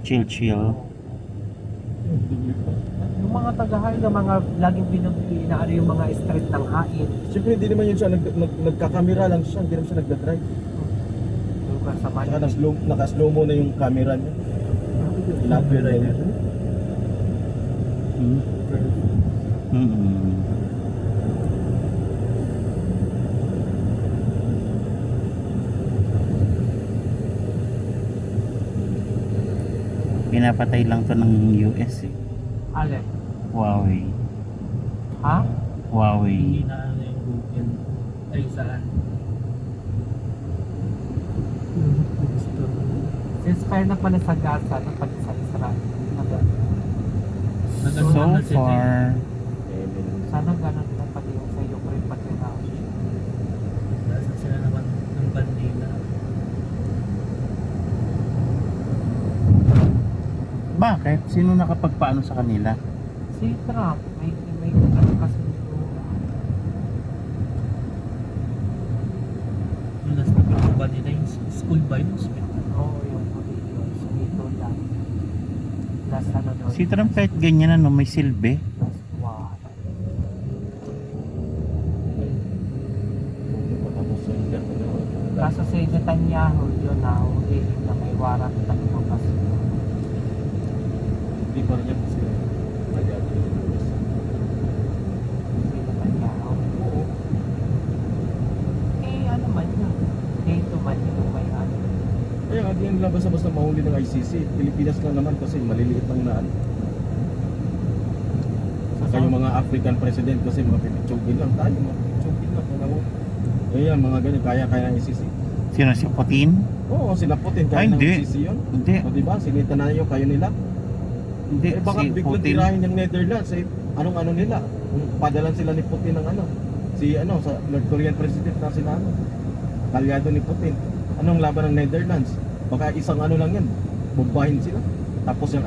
Chill. Yung mga tagahay ng mga laging inaano yung mga street ng hain. Siyempre hindi naman yun siya nagkakamera lang siya, hindi naman siya nagdadrive. Lugar sa Saka Manila. naka-slow mo na yung camera niya. Inapir na yun. Pinapatay lang to ng US eh. Alin? Huawei. Ha? Huawei. na ano yung Google ay saan. Since kayo na pala sa Gaza, napag sa Israel. So far, Sana ganun na pati yung sa Ukraine pati na. Nasa sila naman ng bandila. bakit? Sino nakapagpaano sa kanila? Si Trump, may ano kasi Yung last na pinagawa nila yung school by hospital. oo, yung videos dito lang. Last ano doon. Si Trump kahit ganyan ano, may silbi. Wow. Kaso si Netanyahu yun na hulihin na may warrant na lumabas. Hindi pa rin yan kasi Si Netanyahu. Ano man yun? Dito man yun may ano. kaya nga di yan lang basta mahuli ng ICC. Pilipinas lang naman kasi maliliit lang na ano. Saka yung mga African president kasi mga pipitsugin lang tayo, mga pipitsugin lang. Kaya mga ganyan, kaya ng ICC. Sino si Putin? Oo, sila Putin, Ay, kaya ng hindi. ICC yun. Hindi. O diba, sinita na yun kayo nila. Hindi, Eh baka si biglang Putin. tirahin yung Netherlands eh. Anong nila? Kung padalan sila ni Putin ng ano. Si sa North Korean president na sila ano. Kalyado ni Putin. Anong laban ng Netherlands? Baka isang ano lang yan. Bombahin sila. Tapos yung